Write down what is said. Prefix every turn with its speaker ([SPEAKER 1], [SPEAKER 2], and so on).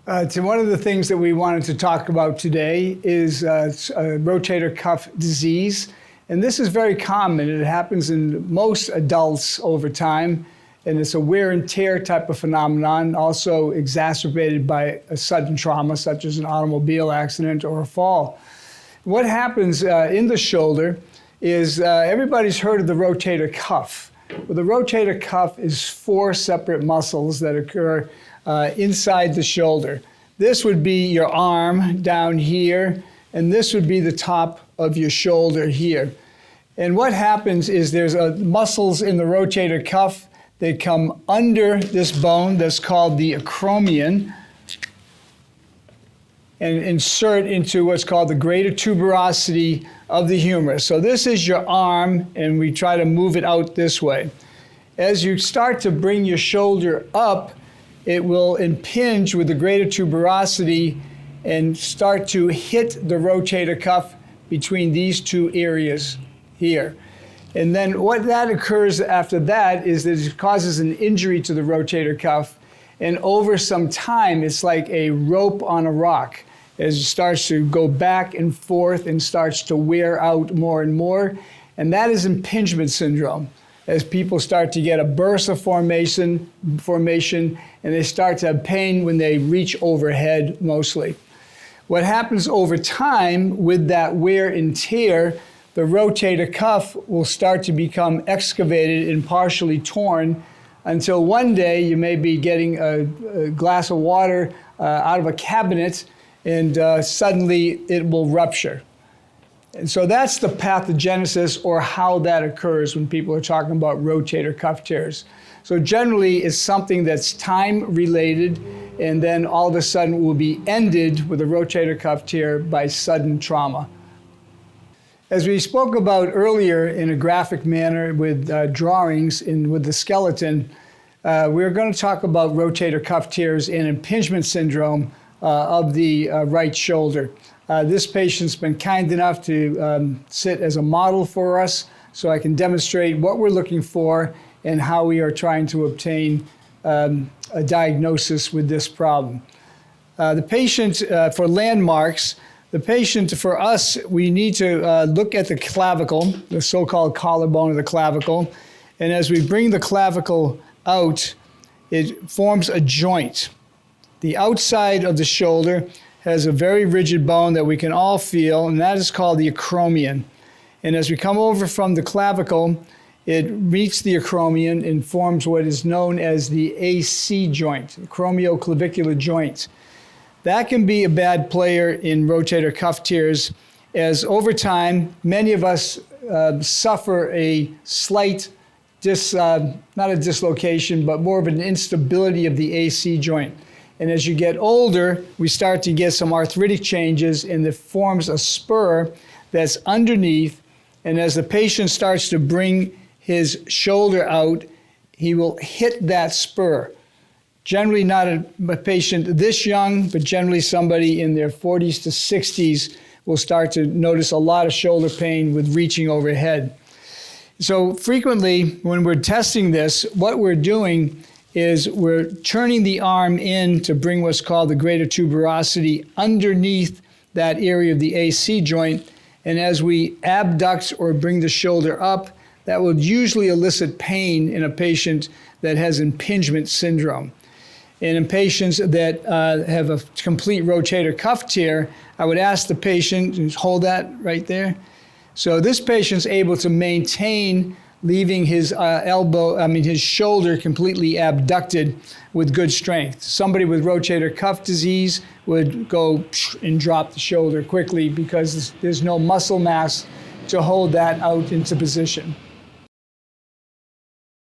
[SPEAKER 1] So one of the things that we wanted to talk about today is rotator cuff disease. And this is very common. It happens in most adults over time. And it's a wear and tear type of phenomenon, also exacerbated by a sudden trauma, such as an automobile accident or a fall. What happens in the shoulder is everybody's heard of the rotator cuff. Well, the rotator cuff is 4 separate muscles that occur inside the shoulder. This would be your arm down here, and this would be the top of your shoulder here. And what happens is there's muscles in the rotator cuff that come under this bone that's called the acromion and insert into what's called the greater tuberosity of the humerus. So this is your arm, and we try to move it out this way. As you start to bring your shoulder up, it will impinge with the greater tuberosity and start to hit the rotator cuff between these 2 areas here. And then what that occurs after that is that it causes an injury to the rotator cuff, and over some time it's like a rope on a rock. As it starts to go back and forth and starts to wear out more and more, and that is impingement syndrome. As people start to get a bursa formation, and they start to have pain when they reach overhead mostly. What happens over time with that wear and tear, the rotator cuff will start to become excavated and partially torn until one day you may be getting a glass of water out of a cabinet, and suddenly it will rupture. And so that's the pathogenesis, or how that occurs when people are talking about rotator cuff tears. So generally it's something that's time related, and then all of a sudden will be ended with a rotator cuff tear by sudden trauma. As we spoke about earlier in a graphic manner with drawings with the skeleton, we're going to talk about rotator cuff tears and impingement syndrome of the right shoulder. This patient's been kind enough to sit as a model for us, so I can demonstrate what we're looking for and how we are trying to obtain a diagnosis with this problem. The patient, for landmarks, the patient, for us, we need to look at the clavicle, the so-called collarbone of the clavicle, and as we bring the clavicle out, it forms a joint. The outside of the shoulder has a very rigid bone that we can all feel, and that is called the acromion. And as we come over from the clavicle, it meets the acromion and forms what is known as the AC joint, the acromioclavicular joint. That can be a bad player in rotator cuff tears, as over time, many of us suffer a slight, not a dislocation, but more of an instability of the AC joint. And as you get older, we start to get some arthritic changes, and it forms a spur that's underneath. And as the patient starts to bring his shoulder out, he will hit that spur. Generally not a patient this young, but generally somebody in their 40s to 60s will start to notice a lot of shoulder pain with reaching overhead. So frequently, when we're testing this, what we're doing is we're turning the arm in to bring what's called the greater tuberosity underneath that area of the AC joint. And as we abduct or bring the shoulder up, that will usually elicit pain in a patient that has impingement syndrome. And in patients that have a complete rotator cuff tear, I would ask the patient to hold that right there. So this patient's able to maintain leaving his his shoulder completely abducted with good strength. Somebody with rotator cuff disease would go and drop the shoulder quickly because there's no muscle mass to hold that out into position.